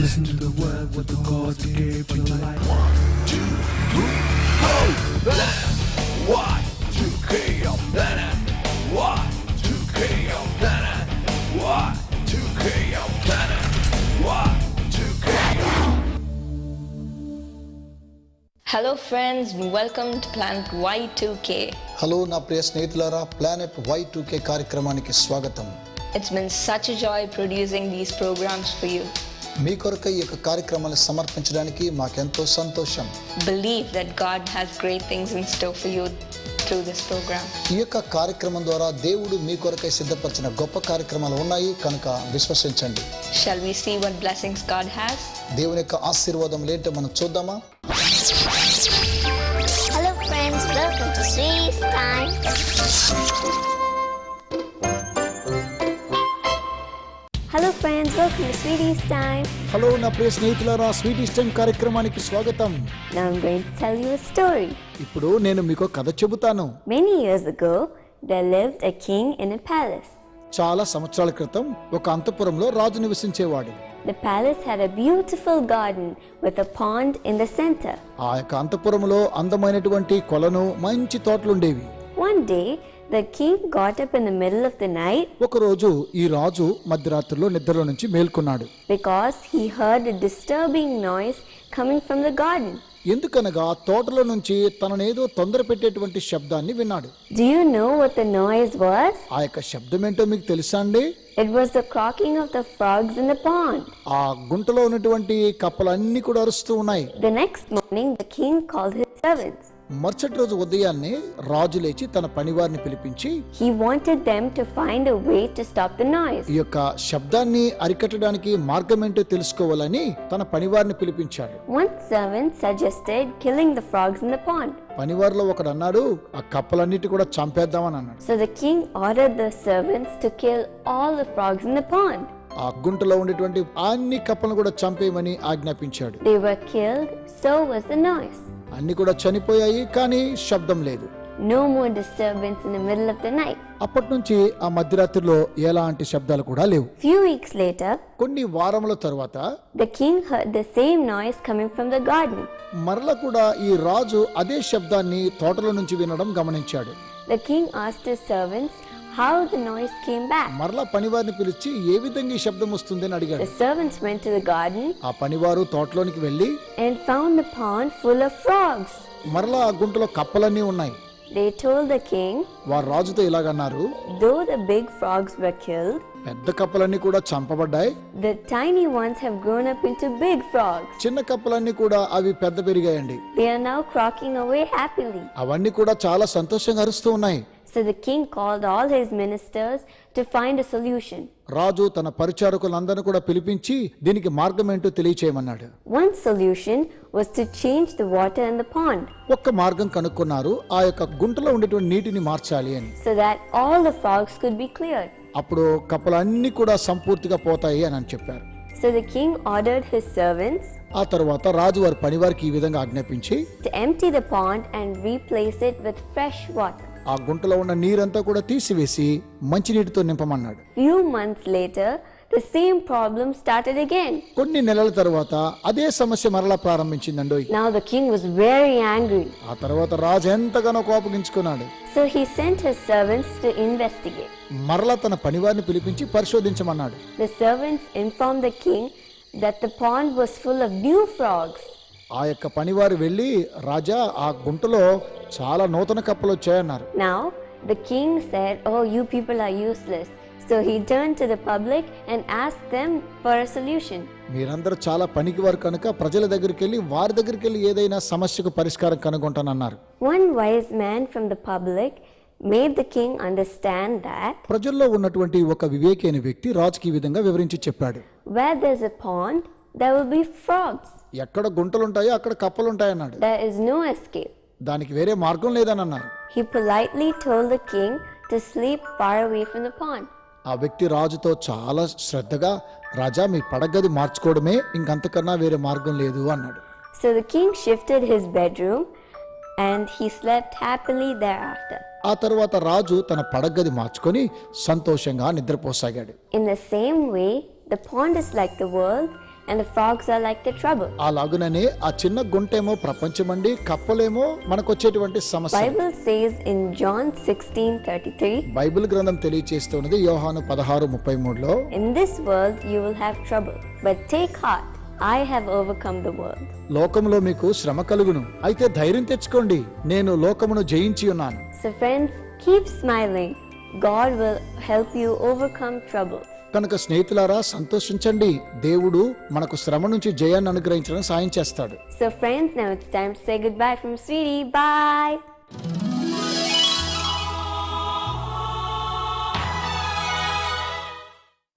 Listen to the word what the gods gave you life. 1, 2, 3, ho! Y2K on planet. Y2K on planet. Y2K on planet. Y2K on. Hello friends, welcome to Planet Y2K. Hello నా ప్రియ స్నేహితులారా, planet Y2K కార్యక్రమానికి స్వాగతం. It's been such a joy producing these programs for you. మీ కొరకై ఈ యొక్క కార్యక్రమాన్ని సమర్పించడానికి మాకెంతో సంతోషం. Believe that God has great things in store for you through this program. ఈ యొక్క కార్యక్రమం ద్వారా దేవుడు మీ కొరకై సిద్ధపరిచిన గొప్ప కార్యక్రమాలు ఉన్నాయి కనుక విశ్వసించండి. Shall we see what blessings God has? దేవుని యొక్క ఆశీర్వాదం ఏంటో మనం చూద్దామా? Hello friends, welcome to Sweetie's Time. Hello friends, welcome to Sweetie's Time. Hello నా ప్రియ స్నేహితులారా, స్వీటీస్ టైం కార్యక్రమానికి స్వాగతం. Now I'm going to tell you a story. ఇప్పుడు నేను మీకు కథ చెబుతాను. Many years ago, there lived a king in a palace. చాలా సంవత్సరాల క్రితం ఒక అంతఃపురంలో రాజు నివసించేవాడు. The palace had a beautiful garden with a pond in the center. ఆ యొక్క అంతఃపురంలో అందమైనటువంటి కొలను, మంచి తోటలుండేవి. One day, the king got up in the middle of the night ఒకరోజు ఈ రాజు మధ్యరాత్రిలో నిద్రలో నుంచి మేల్కొన్నాడు. because he heard a disturbing noise coming from the garden. ఎందుకనగా తోటలో నుంచి తననేదో తొందర పెట్టేటువంటి శబ్దాన్ని విన్నాడు. Do you know what the noise was? ఆ యొక్క శబ్దం ఏంటో మీకు తెలుసా అండి? It was the croaking of the frogs in the pond. ఆ గుంటలో ఉన్నటువంటి కప్పలన్నీ కూడా అరుస్తూ ఉన్నాయి. The next morning, the king called his servants. మరుసటి రోజు ఉదయాన్నే రాజు లేచి తన పనివారిని పిలిపించి He wanted them to find a way to stop the noise. ఈ యొక్క శబ్దాన్ని అరికట్టడానికి మార్గం ఏంటో తెలుసుకోవాలని తన పనివారిని పిలిపించాడు. One servant suggested killing the frogs in the pond. పనివారిలో ఒకడు అన్నాడు, ఆ కప్పలన్నిటి కూడా చంపేద్దామని అన్నాడు. So the king ordered the servants to kill all the frogs in the pond. ఆ గుంటలో ఉండేటువంటి అన్ని కప్పలను కూడా చంపేయమని ఆజ్ఞాపించాడు. They were killed, so was the noise. అన్ని కూడా చనిపోయాయి, కానీ శబ్దం లేదు. No more disturbance in the middle of the night. అప్పటి నుంచి ఆ మధ్యరాత్రిలో ఎలాంటి శబ్దాలు కూడా లేవు. Few weeks later, కొన్ని వారముల తరువాత the king heard the same noise coming from the garden. మరలా కూడా ఈ రాజు అదే శబ్దాన్ని తోటలో నుంచి వినడం గమనించాడు. The king asked his servants how the noise came back. మరలా పనివారిని పిలిచి ఏ విధంగా ఈ శబ్దం వస్తుంది అని అడిగాడు. The servants went to the garden ఆ పనివారు తోటలోనికి వెళ్ళి and found the pond full of frogs. మరలా ఆ గుంటలో కప్పలన్నీ ఉన్నాయి. They told the king, వారు రాజుతో ఇలాగన్నారు, though the big frogs were killed, పెద్ద కప్పలన్నీ కూడా చంపబడ్డాయి, the tiny ones have grown up into big frogs. చిన్న కప్పలన్నీ కూడా అవి పెద్ద పెరిగాయండి. They are now croaking away happily. అవన్నీ కూడా చాలా సంతోషంగా అరుస్తూ ఉన్నాయి. So the king called all his ministers to find a solution. రాజు తన పరిచారకులందరినీ కూడా పిలిపించి దీనికి మార్గం ఏంటో తెలియచేయమన్నాడు. One solution was to change the water in the pond ఒక్క మార్గం కనుక్కున్నారు, ఆ యొక్క గుంటలో ఉండేటువంటి నీటిని మార్చాలి అని. so that all the frogs could be cleared. అప్పుడు కప్పలన్నీ కూడా సంపూర్తిగా పోతాయి అని చెప్పారు. So the king ordered his servants ఆ తర్వాత రాజు వారి పనివారికి ఈ విధంగా ఆజ్ఞాపించి to empty the pond and replace it with fresh water. ఆ గుంటలో ఉన్న నీరంతా కూడా తీసివేసి మంచినీటితో నింపమన్నాడు. Few months later, the same problem started again. కొన్ని నెలల తర్వాత అదే సమస్య మరలా ప్రారంభించిందండోయ్. Now the king was very angry. ఆ తర్వాత రాజు ఎంతగానో కోపగించుకున్నాడు. So he sent his servants to investigate. మరలా తన పనివారిని పిలిపించి పరిశోధించమన్నాడు. The servants informed the king that the pond was full of new frogs. ఆ యొక్క పనివారు వెళ్ళి, రాజా ఆ గుంటలో చాలా నూతన కప్పలు వచ్చాయన్నారు. Now the king said, "Oh, you people are useless." So he turned to the public and asked them for a solution. మీరందరూ చాలా పనికివారు కనుక ప్రజల దగ్గరికి వెళ్ళి వారి దగ్గరికి వెళ్ళి ఏదైనా సమస్యకు పరిష్కారం కనుగొంటానన్నారు. One wise man from the public made the king understand that ప్రజల్లో ఉన్నటువంటి ఒక వివేకైన వ్యక్తి రాజుకి ఈ విధంగా వివరించి చెప్పాడు. where there's a pond, there will be frogs. ఎక్కడ గుంటలుంటాయో అక్కడ కప్పలుంటాయన్నాడు. There is no escape. దానికి వేరే మార్గం లేదని అన్నారు. He politely told the king to sleep far away from the pond. ఆ వ్యక్తి రాజుతో చాలా శ్రద్ధగా, రాజా మీ పడగది మార్చుకోవడమే, ఇంకంతకన్నా వేరే మార్గం లేదు అన్నాడు. So the king shifted his bedroom and he slept happily thereafter. ఆ తర్వాత రాజు తన పడగది మార్చుకొని సంతోషంగా నిద్రపోసాగాడు. In the same way, the pond is like the world and the frogs are like the trouble. అలాగుననే ఆ చిన్న గుంటేమో ప్రపంచమండి, కప్పలేమో మనకొచ్చేటువంటి సమస్య. Bible says in John 16:33, Bible గ్రంథం తెలియజేస్తున్నది యోహాను 16:33లో, in this world you will have trouble, but take heart, I have overcome the world. లోకములో మీకు శ్రమ కలుగును, అయితే ధైర్యం తెచ్చుకోండి, నేను లోకమును జయించి ఉన్నాను. So friends, keep smiling. God will help you overcome troubles. కనుక స్నేహితులారా సంతోషించండి, దేవుడు మనకు శ్రమ నుంచి జయాన్ని అనుగ్రహించడానికి సాయం చేస్తాడు. So friends, now it's time to say goodbye from Sweetie. Bye.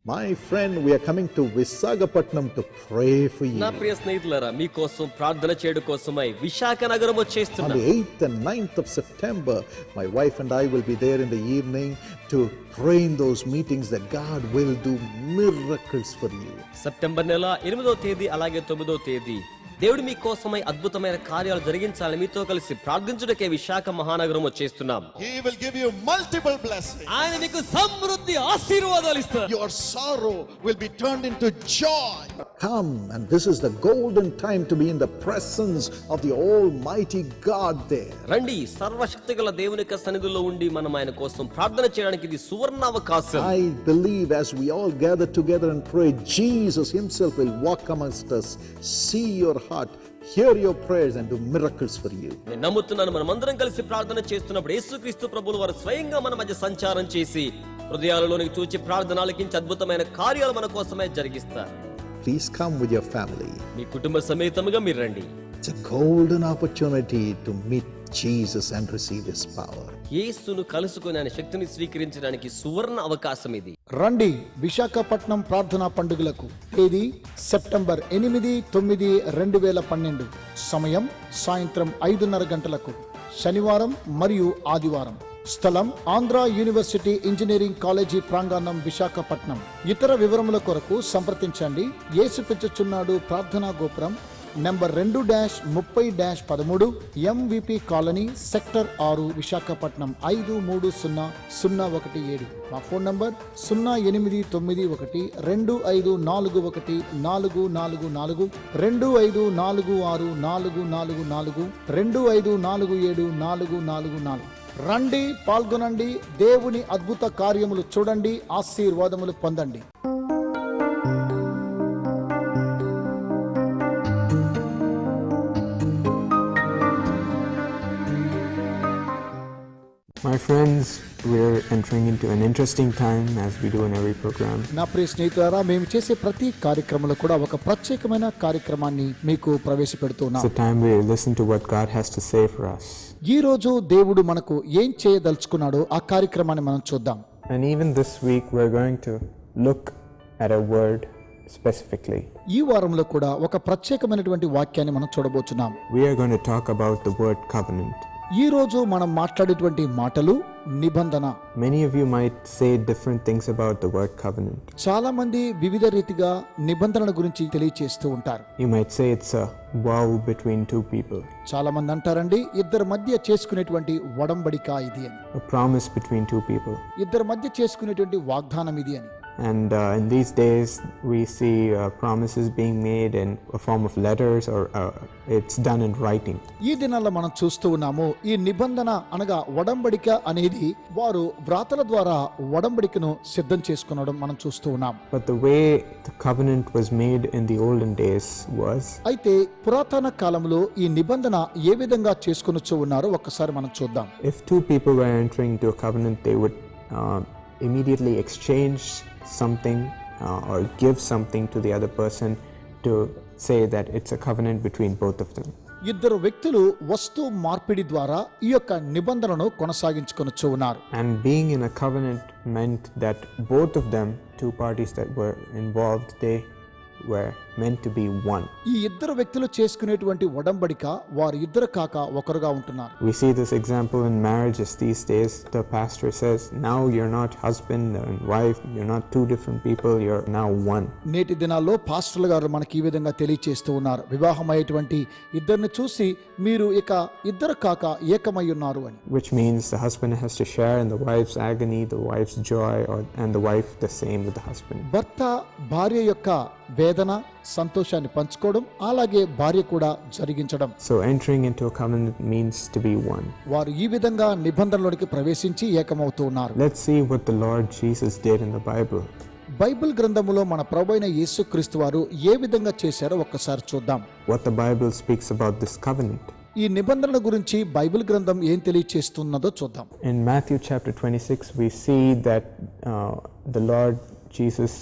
My friend, we are coming to Visakhapatnam to pray for you. నా ప్రియ స్నేహితులారా, మీకోసం ప్రార్థన చేయడం కోసమై విశాఖ నగరం On వచ్చేస్తున్నాం. the 8th and 9th of September, my wife and I will be there in the evening to pray in those meetings that God will do miracles for you. September నెల 8వ తేదీ అలాగే 9వ తేదీ దేవుడు మీకోసమై అద్భుతమైన కార్యాలు జరిగించాలని మీతో కలిసి ప్రార్థించుటకే విశాఖ మహానగరం వచ్చేస్తున్నాం. He will give you multiple blessings. ఆయన మీకు సమృద్ధి ఆశీర్వాదాలు ఇస్తారు. Your sorrow will be turned into joy. Come, and this is the golden time to be in the presence of the Almighty God there. రండి, సర్వశక్తిగల దేవుని యొక్క సన్నిధిలో ఉండి మనం ఆయన కోసం ప్రార్థన చేయడానికి ఇది సువర్ణ అవకాశం. I believe as we all gather together and pray, Jesus himself will walk amongst us, see your heart, hear your prayers and do miracles for you. నేను నమ్ముతున్నాను, మనమందరం కలిసి ప్రార్థన చేస్తున్నప్పుడు యేసుక్రీస్తు ప్రభువుల వారు స్వయంగా మన మధ్య సంచారం చేసి హృదయాలలోనికి చూచి ప్రార్థన ఆలకించి అద్భుతమైన కార్యాలు మన కోసమే జరిగిస్తారు. Please come with your family. మీ కుటుంబ సమేతముగా మీరు రండి. It's a golden opportunity to meet Jesus and receive his power. యేసును కలుసుకొని ఆయన శక్తిని స్వీకరించడానికి సువర్ణ అవకాశం ఇది. రండి విశాఖపట్నం ప్రార్థనా పండుగలకు. తేదీ సెప్టెంబర్ 8, 9, 2012. సమయం సాయంత్రం 5:30 గంటలకు. శనివారం మరియు ఆదివారం. స్థలం ఆంధ్ర యూనివర్సిటీ ఇంజనీరింగ్ కాలేజీ ప్రాంగణం విశాఖపట్నం. ఇతర వివరముల కొరకు సంప్రదించండి. యేసు పిలుచుచున్నాడు ప్రార్థనా గోపురం, number 2-30-13, MVP colony, sector 6, Visakhapatnam 530017. మా ఫోన్ నంబర్ 0891254144, 25464444, 254744. రండి, పాల్గొనండి, దేవుని అద్భుత కార్యములు చూడండి, ఆశీర్వాదములు పొందండి. My friends, we're entering into an interesting time as we do in every program. నా ప్రియ స్నేహితులారా, మేము చేసే ప్రతి కార్యక్రమంలో కూడా ఒక ప్రత్యేకమైన కార్యక్రమాన్ని మీకు ప్రవేశపెడుతున్నాం. It's a time we listen to what God has to say for us. ఈ రోజు దేవుడు మనకు ఏం చేయదలుచుకున్నాడో ఆ కార్యక్రమాన్ని మనం చూద్దాం. And even this week we're going to look at a word specifically. ఈ వారంలో కూడా ఒక ప్రత్యేకమైనటువంటి వాక్యాన్ని మనం చూడబోతున్నాం. We are going to talk about the word covenant. ఈ రోజు మనం మాట్లాడేటువంటి మాటలు నిబంధన. Many of you might say different things about the word covenant. చాలా మంది వివిధ రీతిగా నిబంధనల గురించి తెలియచేస్తూ ఉంటారు. You might say it's a vow between two people. చాలా మంది అంటారండి, ఇద్దరి మధ్య చేసుకునేటువంటి ఒడంబడిక ఇది అని, A promise between two people. ఇద్దరి మధ్య చేసుకునేటువంటి వాగ్దానం ఇది అని. And in these days we see promises being made in a form of letters or it's done in writing. ఈ దినాల్లో మనం చూస్తూ ఉన్నాము, ఈ నిబంధన అనగా ఒడంబడిక అనేది వారు వ్రాతల ద్వారా ఒడంబడికను సిద్ధం చేసుకునడం మనం చూస్తూ ఉన్నాం. But the way the covenant was made in the olden days was, అయితే పురాతన కాలంలో ఈ నిబంధన ఏ విధంగా చేసుకొనొచ్చు ఉన్నారో ఒక్కసారి మనం చూద్దాం. if two people were entering into a covenant, they would immediately exchange something or give something to the other person to say that it's a covenant between both of them. ఇద్దరు వ్యక్తులు వస్తు మార్పిడి ద్వారా ఈ యొక్క నిబంధనను కొనసాగించుకొనొచ్చు ఉన్నారు. And being in a covenant meant that both of them, two parties that were involved, they were meant to be one. ఈ ఇద్దరు వ్యక్తులు చేసుకునేటువంటి ఒడంబడిక వారు ఇద్దరు కాక ఒకరుగా ఉంటున్నారు. We see this example in marriages these days. The pastor says, now you're not husband and wife, you're not two different people, you're now one. నేటి దినాల్లో పాస్టర్లు గారు మనకి ఈ విధంగా తెలియచేస్తూ ఉన్నారు, వివాహమయ్యేటువంటి ఇద్దరిని చూసి మీరు ఇక ఇద్దరు కాక ఏకమై ఉన్నారు అని. Which means the husband has to share in the wife's agony, the wife's joy, and the wife the same with the husband. భర్త భార్య యొక్క వేదన సంతోషాన్ని పంచుకోవడం, అలాగే భార్య కూడా జరిగించడం. So entering into a covenant means to be one. వారు ఈ విధంగా నిబంధనలోనికి ప్రవేశించి ఏకమవుతూ ఉన్నారు. Let's see what the Lord Jesus did in the Bible. Bible గ్రంథములో మన ప్రభువైన యేసుక్రీస్తు వారు ఏ విధంగా చేశారో ఒక్కసారి చూద్దాం. What the Bible speaks about this covenant. ఈ నిబంధనల గురించి బైబిల్ గ్రంథం ఏం తెలియచేస్తున్నదో చూద్దాం. In Matthew chapter 26 we see that the Lord Jesus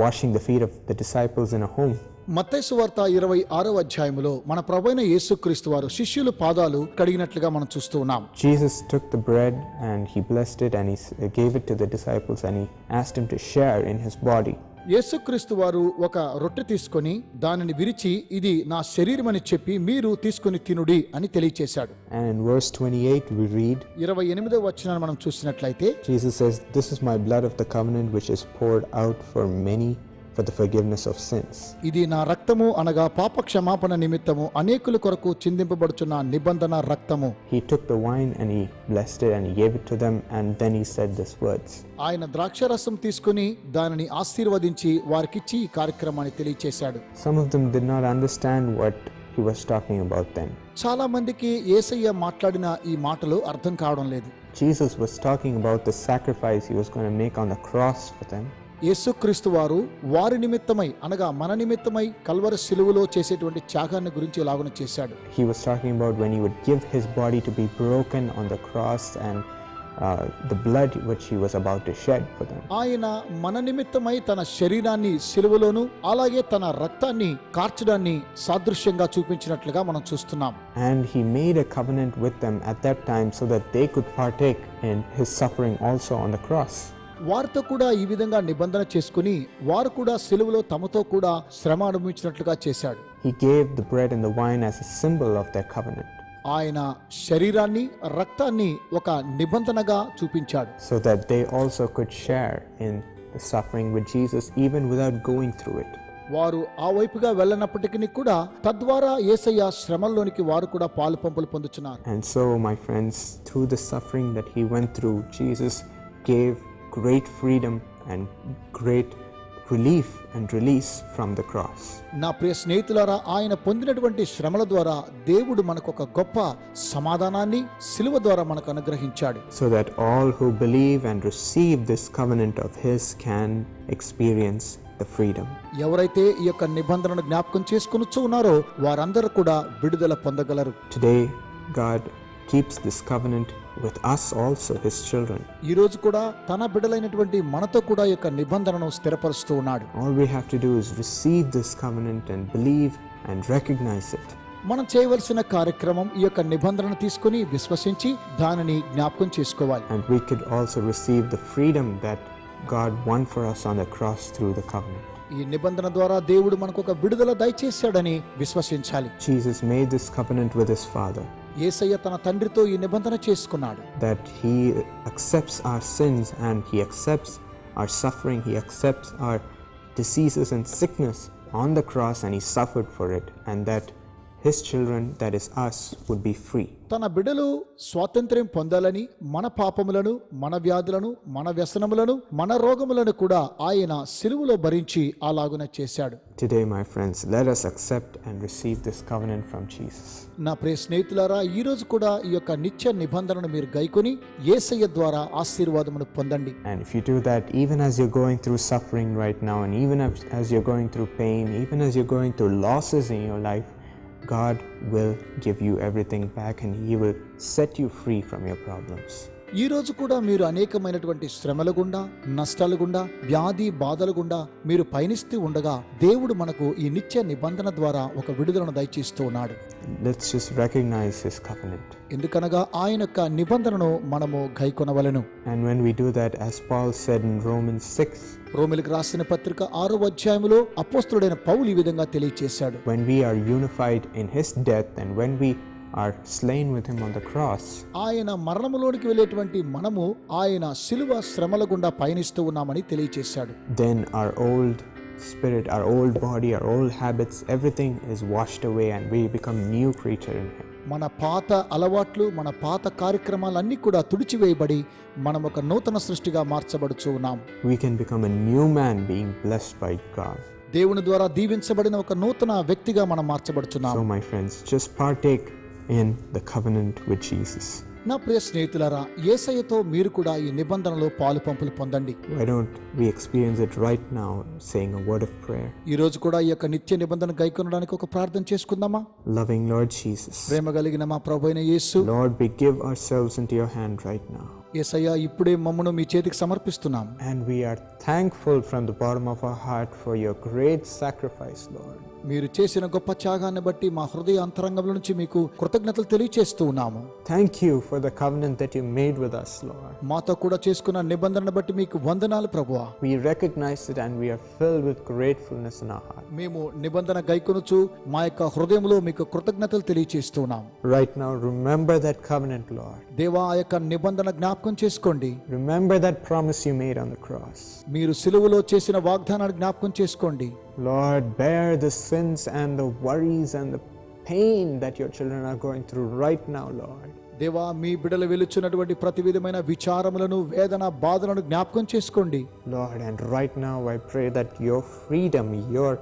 washing the feet of the disciples in a home. మత్తయి సువార్త 26వ అధ్యాయములో మన ప్రభువైన యేసుక్రీస్తు వారు శిష్యుల పాదాలు కడిగినట్లుగా మనం చూస్తూ ఉన్నాం. Jesus took the bread and he blessed it and he gave it to the disciples and he asked them to share in his body. యేసుక్రీస్తు వారు ఒక రొట్టె తీసుకొని దానిని విరిచి ఇది నా శరీరం అని చెప్పి మీరు తీసుకొని తినుడి అని తెలియచేశాడు. And in verse 28 we read, 28వ వచనాన్ని మనం చూసినట్లయితే Jesus says, "This is my blood of the covenant which is poured out for many for the forgiveness of sins." ఇది నా రక్తము అనగా పాప క్షమాపణ నిమిత్తము అనేకుల కొరకు చిందింపబడుచున్న నిబంధన రక్తము. He took the wine and he blessed it and he gave it to them and then he said these words. ఆయన ద్రాక్షరసం తీసుకుని దానిని ఆశీర్వదించి వారికిచ్చి ఈ కార్యక్రమాన్ని తెలియచేశాడు. Some of them did not understand what he was talking about then. చాలా మందికి యేసయ్య మాట్లాడిన ఈ మాటలు అర్థం కావడం లేదు. Jesus was talking about the sacrifice he was going to make on the cross for them. యేసుక్రీస్తు వారు వారి నిమిత్తమై అనగా మన నిమిత్తమై కల్వరి శిలువలో చేసేటువంటి త్యాగాన్ని గురించి ఇలాగున చేశాడు. He was talking about when he would give his body to be broken on the cross and the blood which he was about to shed for them. ఆయన మన నిమిత్తమై తన శరీరాన్ని శిలువలోను అలాగే తన రక్తాన్ని కార్చడాన్ని సాదృశ్యంగా చూపించినట్లుగా మనం చూస్తున్నాం. And he made a covenant with them at that time so that they could partake in his suffering also on the cross. వారితో కూడా ఈ విధంగా నిబంధన చేసుకుని వారు కూడా శిలువలో తమతో కూడా శ్రమ అనుభవించినట్లుగా చేశాడు. He gave the bread and the wine as a symbol of their covenant. ఆయన శరీరాన్ని రక్తాన్ని ఒక నిబంధనగా చూపించాడు. So that they also could share in the suffering with Jesus even without going through it. వారు ఆ వైపుగా వెళ్ళనప్పటికీ కూడా తద్వారా యేసయ్య శ్రమల్లోనికి వారు కూడా పాలు పంపులు పొందుచున్నారు. And so my friends, through the suffering that he went through, Jesus gave great freedom and great relief and release from the cross. నా ప్రియ స్నేహితులారా, ఆయన పొందినటువంటి శ్రమల ద్వారా దేవుడు మనకు ఒక గొప్ప సమాధానాన్ని శిలువ ద్వారా మనకు అనుగ్రహించాడు. So that all who believe and receive this covenant of his can experience the freedom. ఎవరైతే ఈ యొక్క నిబంధనను జ్ఞాపకం చేసుకొనుచూ ఉన్నారో వారందరూ కూడా విడుదల పొందగలరు. Today God keeps this covenant with us also, his children. ఈ రోజు కూడా తన బిడ్డలైనటువంటి మనతో కూడా ఈ యొక్క నిబంధనను స్థిరపరుస్తూ ఉన్నాడు. All we have to do is receive this covenant and believe and recognize it. మనం చేయవలసిన కార్యక్రమం ఈ యొక్క నిబంధనను తీసుకొని విశ్వసించి దానిని జ్ఞాపకం చేసుకోవాలి. And we could also receive the freedom that God won for us on the cross through the covenant. ఈ నిబంధన ద్వారా దేవుడు మనకు ఒక విడుదల దయచేశాడని విశ్వసించాలి. Jesus made this covenant with his Father. యేసయ్య తన తండ్రితో ఈ నిబంధన చేసుకున్నాడు. That he accepts our sins and he accepts our suffering, he accepts our diseases and sickness on the cross and he suffered for it, and that his children, that is us, would be free. తన బిడ్డలు స్వాతంత్ర్యం పొందాలని మన పాపములను మన వ్యాధులను మన వ్యసనములను మన రోగములను కూడా ఆయన సిలువలో భరించి అలాగున చేశాడు. Today my friends, let us accept and receive this covenant from Jesus. నా ప్రియ స్నేహితులారా, ఈ రోజు కూడా ఈ యొక్క నిత్య నిబంధనను మీరు గైకొని యేసయ్య ద్వారా ఆశీర్వాదమును పొందండి. And if you do that, even as you're going through suffering right now, and even as you're going through pain, even as you're going through losses in your life, God will give you everything back and he will set you free from your problems. ఈ రోజు కూడా మీరు అనేకమైనటువంటి శ్రమల గుండా నష్టాల గుండా వ్యాధి బాధల గుండా మీరు పయనిస్తూ ఉండగా దేవుడు మనకు ఈ నిత్య నిబంధన ద్వారా ఒక విడుదలను దయచేస్తూ ఉన్నాడు. Let's just recognize his covenant. ఎందుకనగా ఆయన యొక్క నిబంధనను మనము గైకొనవలెను. And when we do that, as Paul said in Romans 6, రోమీయులకు రాసిన పత్రిక 6వ అధ్యాయములో అపోస్తలుడైన పౌలు ఈ విధంగా తెలియచేశాడు. when we are unified in his death and when we are slain with him on the cross, ఆయన మరణములోనికి వెళ్ళేటువంటి మనము ఆయన శిలువ శ్రమల గుండా పయనిస్తూ ఉన్నామని తెలియచేశాడు. then our old spirit, our old body, our old habits, everything is washed away and we become new creature in him. మన పాత అలవాట్లు మన పాత కార్యక్రమాలన్నీ కూడా తుడిచివేయబడి మనం ఒక నూతన సృష్టిగా మార్చబడుచు ఉన్నాం. We can become a new man being blessed by God. దేవుని ద్వారా దీవించబడిన ఒక నూతన వ్యక్తిగా మనం మార్చబడుచున్నాం. So my friends, just partake in the covenant with Jesus. నా ప్రియ స్నేహితులారా, యేసయ్యతో మీరు కూడా ఈ నిబంధనలో పాలు పంపులు పొందండి. Why don't we experience it right now, saying a word of prayer? ఈ రోజు కూడా ఈ యొక్క నిత్య నిబంధన గైకొనడానికి ఒక ప్రార్థన చేసుకుందామా? Loving Lord Jesus, ప్రేమ కలిగిన మా ప్రభువైన యేసు, Lord, we give ourselves into your hand right now. యేసయ్య, ఇప్పుడే మమ్మను మీ చేతికి సమర్పిస్తున్నాం. And we are thankful from the bottom of our heart for your great sacrifice, Lord. మీరు చేసిన గొప్ప త్యాగాన్ని బట్టి మా హృదయ అంతరంగంలో నుంచి మీకు కృతజ్ఞతలు తెలియచేస్తూ ఉన్నాము. Thank you for the covenant that you made with us, Lord. మాతో కూడా చేసుకున్న నిబంధనను బట్టి మీకు వందనాలు ప్రభువా. We recognize it and we are filled with gratefulness in our heart. మేము నిబంధన గైకొనుచు మా యొక్క హృదయంలో మీకు కృతజ్ఞతలు తెలియచేస్తున్నాం. Right now, remember that covenant, Lord. దేవా, ఆ యొక్క నిబంధన జ్ఞాపకం చేసుకోండి. Remember that promise you made on the cross. మీరు సిలువలో చేసిన వాగ్దానాన్ని జ్ఞాపకం చేసుకోండి. Lord, bear the sins and the worries and the pain that your children are going through right now, Lord. దేవా, మీ బిడ్డలు వెలుచున్నటువంటి ప్రతి విధమైన విచారములను, వేదన, బాధలను జ్ఞాపకం చేసుకోండి. Lord, and right now I pray that your freedom, your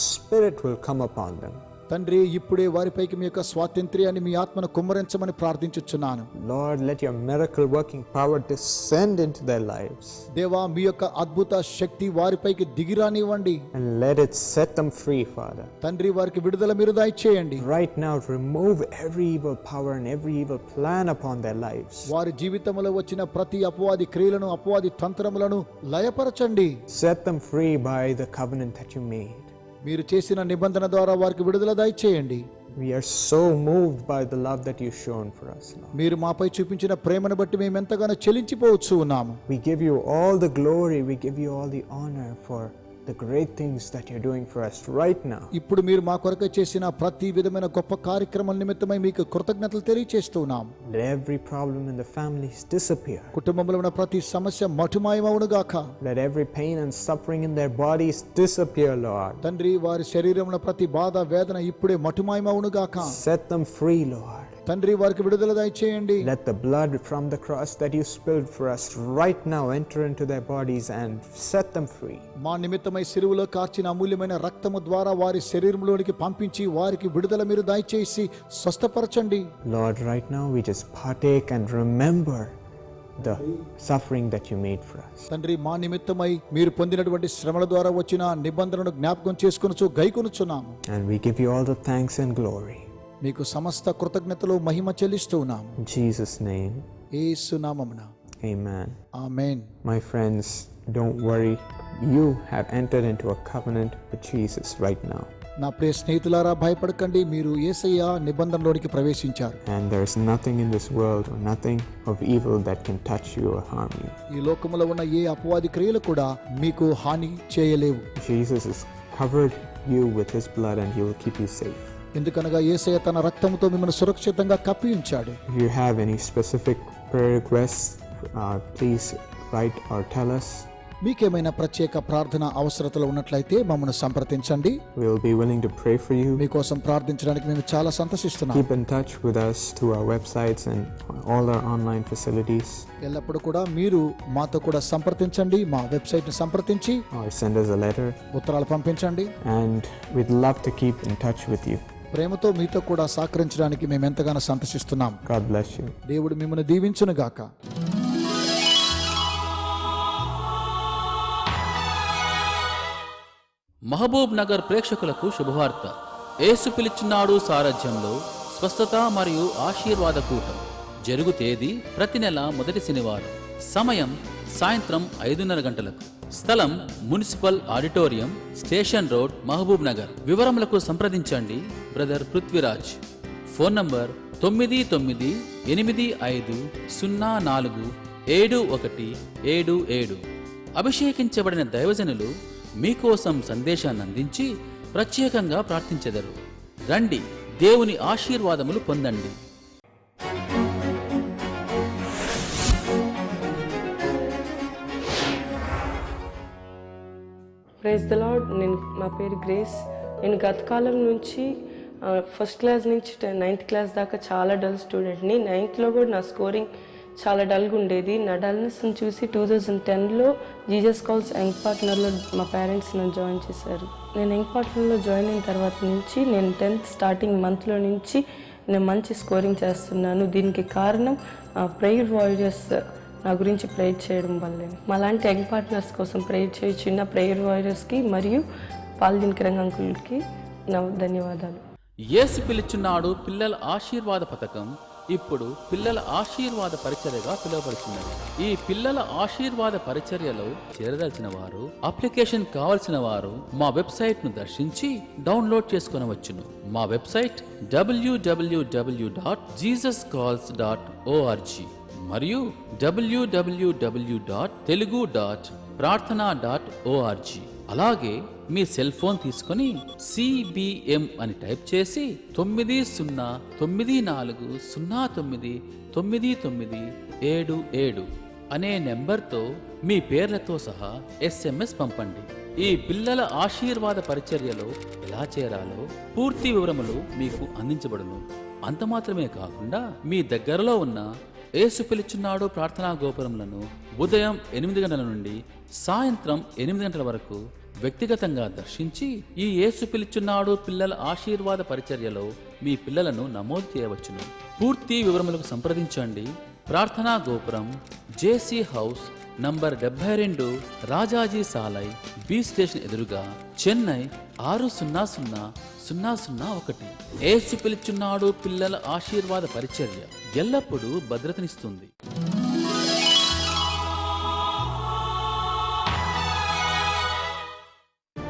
spirit will come upon them. తండ్రి, ఇప్పుడే వారిపైకి మీ యొక్క స్వాతంత్ర్యాన్ని, మీ ఆత్మను కుమ్మరించమని ప్రార్థించుచున్నాను. Lord, let your miracle working power descend into their lives. దేవా, మీ యొక్క అద్భుత శక్తి వారిపైకి దిగిరానివ్వండి. And let it set them free, Father. తండ్రి, వారికి విడుదల మీరు దయచేయండి. Right now, remove every evil power and every evil plan upon their lives. వారి జీవితంలో వచ్చిన ప్రతి అపవాది క్రియలను, అపవాది తంత్రములను లయపరచండి. Set them free by the covenant that you made. మీరు చేసిన నిబంధన ద్వారా వారికి విడుదల దయచేయండి. We are so moved by the love that you've shown for us, Lord. మీరు మాపై చూపించిన ప్రేమను బట్టి మేము ఎంతగానో చెలించిపోవచ్చు ఉన్నాము. We give you all the glory, we give you all the honor for the great things that you're doing for us right now. ఇప్పుడు మీరు మా కొరకై చేసిన ప్రతి విధమైన గొప్ప కార్యక్రమాల నిమిత్తమై మీకు కృతజ్ఞతలు తెలియజేస్తున్నాం. Let every problem in the families disappear. కుటుంబంలో ఉన్న ప్రతి సమస్య మటుమాయమవును గాక. Let every pain and suffering in their bodies disappear, Lord. తండ్రి, వారి శరీరంలో ప్రతి బాధ, వేదన ఇప్పుడే మటుమాయమవును గాక. Set them free, Lord. తండ్రి, వారికి విడుదల దయచేయండి. Let the blood from the cross that you spilled for us right now enter into their bodies and set them free. మా నిమిత్తమై సిలువలో కార్చిన అమూల్యమైన రక్తము ద్వారా వారి శరీరంలోనికి పంపించి వారికి విడుదల మీరు దయచేసి స్వస్థపరచండి. Lord, right now we just partake and remember the suffering that you made for us. తండ్రి, మా నిమిత్తమై మీరు పొందినటువంటి శ్రమల ద్వారా వచ్చిన నిబంధనను జ్ఞాపకం చేసుకొనుచు గైకొనుచున్నాము. And we give you all the thanks and glory. మీకు సమస్త కృతజ్ఞతలు, మహిమ చెల్లిస్తూ ఉన్నాము. In Jesus' name, యేసు నామమున amen. Amen. My friends, don't worry. You have entered into a covenant with Jesus right now. నా ప్రియ స్నేహితులారా, భయపడకండి. మీరు యేసయ్య నిబంధనలోనికి ప్రవేశించారు. And there is nothing in this world or nothing of evil that can touch you or harm you. ఈ లోకములో ఉన్న ఏ అపవాది క్రియలు కూడా మీకు హాని చేయలేవు. Jesus has covered you with his blood and he will keep you safe. ఎందుకనగా యేసయ్య తన రక్తముతో మిమ్మల్ని సురక్షితంగా కప్పి ఉంచాడు. If you have any specific prayer requests, please write or tell us. మీకేమైనా ప్రత్యేక ప్రార్థన అవసరతలు ఉన్నట్లయితే మమ్మల్ని సంప్రదించండి. We will be willing to pray for you. మీకోసం ప్రార్థించడానికి మేము చాలా సంతోషిస్తున్నాం. Keep in touch with us through our websites and all our online facilities. ఎల్లప్పుడూ కూడా మీరు మాతో కూడా సంప్రదించండి. మా వెబ్సైట్ని సంప్రదించి Or send us a letter. ఉత్తరాలు పంపించండి. And we'd love to keep in touch with you. ప్రేమతో మీతో కూడా సహకరించడానికి మేము ఎంతగానో సంతోషిస్తున్నాం. God bless you. దేవుడు మిమ్మల్ని దీవించును గాక. మహబూబ్ నగర్ ప్రేక్షకులకు శుభవార్త. యేసు పిలుచున్నాడు సారథ్యంలో స్వస్థత మరియు ఆశీర్వాద కూటం. జరుగు తేదీ ప్రతి నెల మొదటి శనివారం. సమయం సాయంత్రం 5:30 గంటలకు. స్థలం municipal auditorium, station road, Mahbubnagar. వివరములకు సంప్రదించండి బ్రదర్ పృథ్వీరాజ్. Phone number 9985047177. అభిషేకించబడిన దైవజనులు మీకోసం సందేశాన్ని అందించి ప్రత్యేకంగా ప్రార్థించెదరు. రండి, దేవుని ఆశీర్వాదములు పొందండి. Praise the Lord. మా పేరు గ్రేస్. నేను గత కాలం నుంచి ఫస్ట్ క్లాస్ నుంచి 9th క్లాస్ దాకా చాలా డల్ స్టూడెంట్ని. 9th కూడా నా స్కోరింగ్ చాలా డల్గా ఉండేది. నా డల్నెస్ని చూసి 2010లో జీసస్ కాల్స్ యంగ్ పార్ట్నర్లో మా పేరెంట్స్ నన్ను జాయిన్ చేశారు. నేను యంగ్ పార్ట్నర్లో జాయిన్ అయిన తర్వాత నుంచి నేను 10th స్టార్టింగ్ మంత్లో నుంచి నేను మంచి స్కోరింగ్ చేస్తున్నాను. దీనికి కారణం ప్రేయర్ వారియర్స్ నా గురించి ప్రేయర్ చేయడం వల్లే. మాలాంటి యంగ్ పార్ట్నర్స్ కోసం ప్రేయర్ చేయించిన ప్రేయర్ వారియర్స్కి మరియు పాల్దిన్ కిరంగ్ అంకుల్కి నా ధన్యవాదాలు. యేసు పిలుచున్నాడు పిల్లల ఆశీర్వాద పథకం ఇప్పుడు పిల్లల ఆశీర్వాద పరిచర్యగా పిలువబడుతున్నది. ఈ పిల్లల ఆశీర్వాద పరిచర్యలో చేరదలిచిన వారు, అప్లికేషన్ కావలసిన వారు మా వెబ్సైట్ ను దర్శించి డౌన్లోడ్ చేసుకొనవచ్చును. మా వెబ్సైట్ www.jesuscalls.org మరియు www.telugu.prarthana.org. అలాగే మీ సెల్ ఫోన్ తీసుకొని CBM అని టైప్ చేసి 9049099977 అనే నెంబర్తో మీ పేర్లతో సహా SMS పంపండి. ఈ పిల్లల ఆశీర్వాద పరిచర్యలో ఎలా చేరాలో పూర్తి వివరములు మీకు అందించబడును. అంత మాత్రమే కాకుండా మీ దగ్గరలో ఉన్న యేసు పిలుచున్నాడు ప్రార్థనా గోపురములను ఉదయం 8 గంటల నుండి సాయంత్రం 8 గంటల వరకు వ్యక్తిగతంగా దర్శించి ఈ యేసు పిలుచున్నాడు పిల్లల ఆశీర్వాద పరిచర్యలో మీ పిల్లలను నమోదు చేయవచ్చును. పూర్తి వివరములకు సంప్రదించండి. ప్రార్థనా గోపురం, JC house, number 72, Rajaji Salai, B station ఎదురుగా, చెన్నై 600001. యేసు పిలుచున్నాడు పిల్లల ఆశీర్వాద పరిచర్య ఎల్లప్పుడూ భద్రతనిస్తుంది.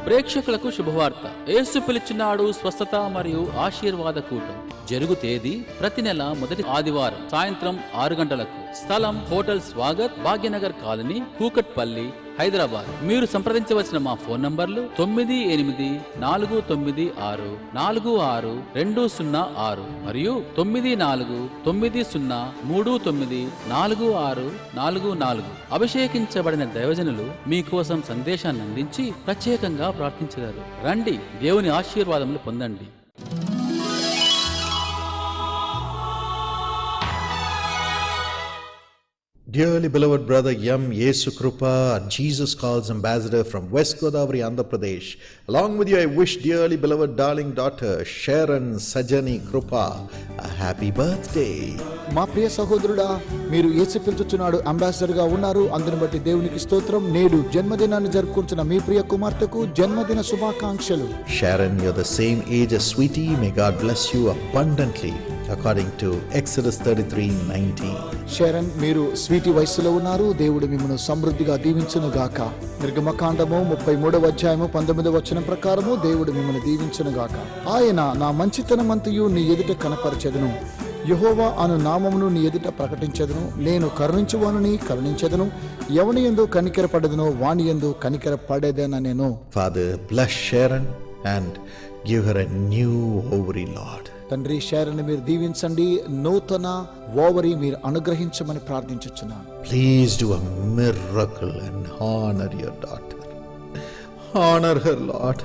ప్రేక్షకులకు శుభవార్త. యేసు పిలుచున్నాడు స్వస్థత మరియు ఆశీర్వాద కూటం జరుగు తేదీ ప్రతి నెల మొదటి ఆదివారం సాయంత్రం 6 గంటలకు. స్థలం హోటల్ స్వాగత్, భాగ్యనగర్ కాలనీ, కూకట్పల్లి, హైదరాబాద్. మీరు సంప్రదించవలసిన మా ఫోన్ నంబర్లు 9849064620 మరియు 9490394644. అభిషేకించబడిన దైవజనులు మీకోసం సందేశాన్ని అందించి ప్రత్యేకంగా ప్రార్థించగలరు. రండి, దేవుని ఆశీర్వాదములు పొందండి. Dearly beloved brother M. Yesu Krupa, Jesus Calls Ambassador from West Godavari, Andhra Pradesh. Along with you, I wish dearly beloved darling daughter Sharon Sajani Krupa a happy birthday. మా ప్రియ సహోదరుడా, మీరు యేసు పిలుచుచున్నాడు అంబాసిడర్ గా ఉన్నారు. అందుని బట్టి దేవునికి స్తోత్రం. నేడు జన్మదినాన్ని జరుపుకుంటున్న మీ ప్రియ కుమార్తెకు జన్మదిన శుభాకాంక్షలు. Sharon, you're the same age as Sweetie. May God bless you abundantly according to Exodus 33:19. Sharon, మీరు స్వీటీ వయస్సులో ఉన్నారు. దేవుడు మిమ్మల్ని సమృద్ధిగా దీవించును గాక. నిర్గమకాండము 33వ అధ్యాయము 19వ వచనం ప్రకారము దేవుడు మిమ్మల్ని దీవించును గాక. ఆయన నా మంచితనమంతయు నీ ఎదుట కనపరచెదను, యెహోవా అను నామమును నీ ఎదుట ప్రకటించెదను. నేను కరుణించువానిని కరుణించెదను, ఎవని యందు కనికరపడెదనో వాని యందు కనికరపడేదనెను. Father, bless Sharon and give her a new ovary, Lord. తండ్రి, షారన్ మీరు దీవించండి, నూతన ఓవరి మీరు అనుగ్రహించమని ప్రార్థించుచున్నాను. Please do a miracle and honor your daughter. Honor her, Lord.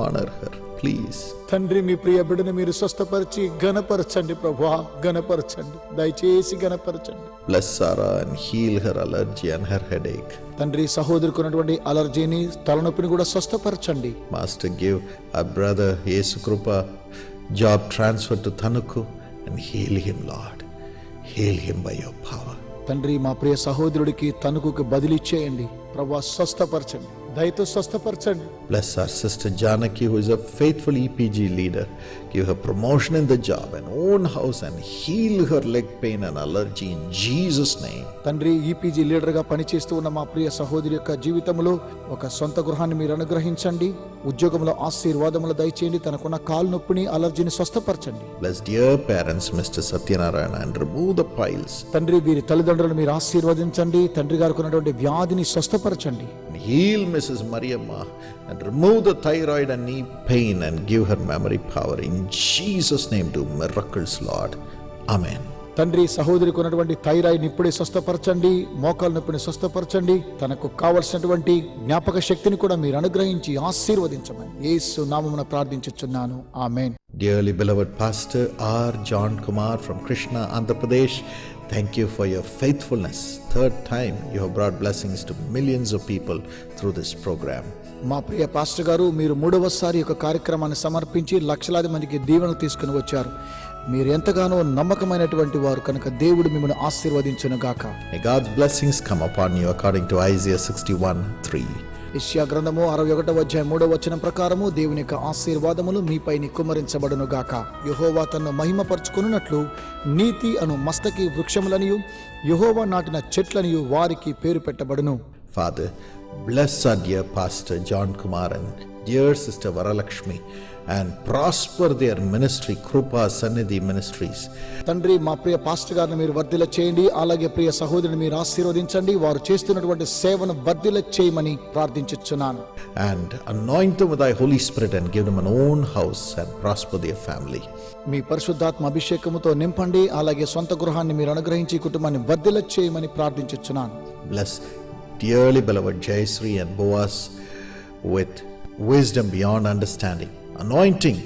Honor her, please. తండ్రి, మీ ప్రియ బిడ్డను మీరు స్వస్థపరిచి ఘనపరచండి ప్రభువా, ఘనపరచండి, దయచేసి ఘనపరచండి. Bless Sarah and heal her allergy and her headache. తండ్రి, సహోదరికి ఉన్నటువంటి అలర్జీని, తలనొప్పిని కూడా స్వస్థపరచండి. Master, give our brother Yesu Krupa job transfer to Thanuku and heal him, Lord. Heal him by your power. తండ్రి, మా ప్రియ సహోదరుడికి తణుకుకి బదిలీ చేయండి ప్రభువా, స్వస్థపరచండి, దయతో స్వస్థపరచండి. Bless our sister Janaki, who is a faithful EPG leader. Give her promotion in the job and own house and heal her leg pain and allergy in Jesus' name. తండ్రి, EPG leader గా పనిచేస్తూ ఉన్న మా ప్రియ సహోదరి యొక్క జీవితంలో ఒక సొంత గృహాన్ని మీరు అనుగ్రహించండి. ఉద్యోగంలో ఆశీర్వాదములు దయచేయండి. తనకున్న కాలు నొప్పిని, అలర్జీని స్వస్థపరచండి. Bless dear parents Mr. Satyanarayana and remove the piles. తండ్రి, వీరి తల్లిదండ్రులను మీరు ఆశీర్వదించండి. తండ్రి గారికి ఉన్నటువంటి వ్యాధిని స్వస్థపరచండి. Heal Mrs. Mariamma and remove the thyroid and knee pain and give her memory power. In Jesus' name, do miracles, Lord. Amen. తండ్రి, సహోదరికి ఉన్నటువంటి థైరాయిడ్ ఇప్పుడే స్వస్థపరచండి, మోకాల నొప్పిని స్వస్థపరచండి. తనకు కావలసినటువంటి జ్ఞాపక శక్తిని కూడా మీరు అనుగ్రహించి ఆశీర్వదించమని యేసు నామమున ప్రార్థించుచున్నాను. ఆమేన్. Dearly beloved Pastor R. John Kumar from Krishna, Andhra Pradesh, Thank you for your faithfulness. Third time you have brought blessings to millions of people through this program. మా ప్రియ పాస్టర్ గారు, మీరు మూడవసారి ఒక కార్యక్రమాన్ని సమర్పించి లక్షలాది మందికి దీవెన తీసుకుని వచ్చారు. మీరు ఎంతగానో నమ్మకమైనటువంటి వారు కనుక దేవుడు మిమ్మల్ని ఆశీర్వదించును గాక. May God's blessings come upon you according to Isaiah 61:3. యెషయా గ్రంథము 61వ అధ్యాయం 3వ వచనం ప్రకారము దేవుని యొక్క ఆశీర్వాదములు మీపైని కుమ్మరించబడును గాక. యెహోవా తన్ను మహిమపరచుకొనున్నట్లు నీతి అను మస్తకి వృక్షములనియు యెహోవా నాటిన చెట్లనియు వారికి పేరు పెట్టబడును. Father, bless our dear pastor John Kumar and dear sister Varalakshmi and prosper their ministry, Krupa Sannidhi Ministries. తండ్రి, మా ప్రియ పాస్టర్ గారిని మీరు వర్ధిల్ల చేయండి. అలాగే ప్రియ సహోదరుని మీరు ఆశీర్వదించండి. వారు చేస్తున్నటువంటి సేవను వర్ధిల్ల చేయమని ప్రార్థించుచున్నాను. And anoint them with thy Holy Spirit and give them an own house and prosper their family. మీ పరిశుద్ధాత్మ అభిషేకముతో నింపండి. అలాగే సొంత గృహాన్ని మీరు అనుగ్రహించి కుటుంబాన్ని వర్ధిల్ల చేయమని ప్రార్థించుచున్నాను. Bless dearly beloved Jayasri and Boaz with wisdom beyond understanding, anointing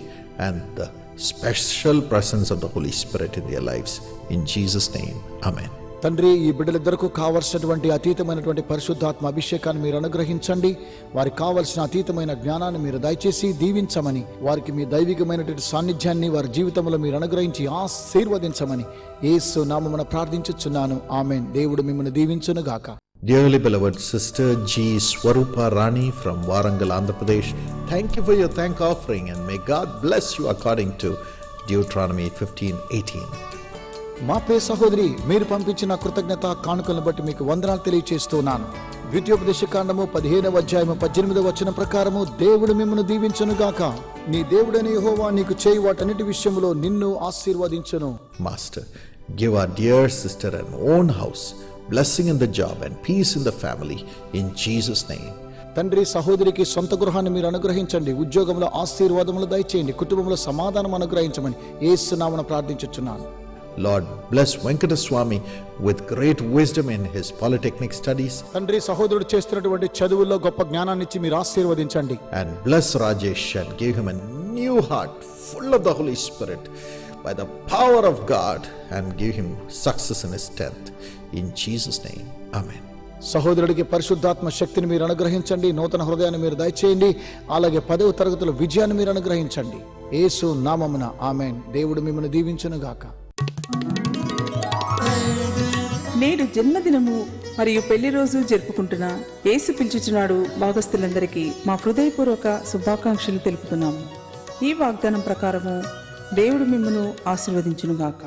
and the special presence of the Holy Spirit in their lives. In Jesus' name, Amen. తండ్రి, ఈ బిడ్డలిద్దరకు కావలసినటువంటి అతీతమైనటువంటి పరిశుద్ధాత్మ అభిషేకాన్ని మీరు అనుగ్రహించండి. వారికి కావలసిన అతీతమైన జ్ఞానాన్ని మీరు దయచేసి దీవించమని, వారికి మీ దైవికమైనటువంటి సాన్నిధ్యాన్ని వారి జీవితంలో మీరు అనుగ్రహించి ఆశీర్వదించమని యేసు నామమున ప్రార్థించుచున్నాను. ఆమేన్. దేవుడు మిమ్మల్ని దీవించును గాక. Dearly beloved Sister G. Swarupa Rani from Warangal, Andhra Pradesh, thank you for your thank offering and may God bless you according to Deuteronomy 15:18. మా ప్రియ సహోదరి, మీరు పంపించిన కృతజ్ఞత కానుకలను బట్టి మీకు వందనాలు తెలియజేస్తున్నాను. ద్వితీయోపదేశకాండము 15వ అధ్యాయము 18వ వచనం ప్రకారము దేవుడు మిమ్మల్ని దీవించును గాక. నీ దేవుడైన యెహోవా నీకు చేయు వాటన్నిటి విషయములో నిన్ను ఆశీర్వదించును. Master, give our dear sister an own house, blessing in the job and peace in the family, in Jesus' name. తండ్రి, సహోదరికి సొంత గృహాన్ని మీరు అనుగ్రహించండి. ఉద్యోగంలో ఆశీర్వాదములు దయచేయండి. కుటుంబంలో సమాధానం అనుగ్రహించమని యేసు నామమున ప్రార్థించుచున్నాను. Lord, bless Venkataswamy with great wisdom in his polytechnic studies. తండ్రి, సహోదరుడు చేస్తున్నటువంటి చదువుల్లో గొప్ప జ్ఞానాన్ని ఇచ్చి మీరు ఆశీర్వదించండి. And bless Rajesh and give him a new heart full of the Holy Spirit by the power of God and give him success in his 10th. In Jesus' name, Amen. సహోదరుడికి పరిశుద్ధాత్మ శక్తిని మీరు అనుగ్రహించండి. నూతన హృదయాన్ని మీరు దయచేయండి. అలాగే 10వ తరగతిలో విజయాన్ని మీరు అనుగ్రహించండి. యేసు నామమున ఆమేన్. దేవుడు మిమ్మల్ని దీవించును గాక. నేడు జన్మదినము మరియు పెళ్లి రోజు జరుపుకుంటున్న యేసు పిలుచుచున్నాడు భాగస్థులందరికీ మా హృదయపూర్వక శుభాకాంక్షలు తెలుపుతున్నాము. ఈ వాగ్దానం ప్రకారము దేవుడు మిమ్మను ఆశీర్వదించునుగాక.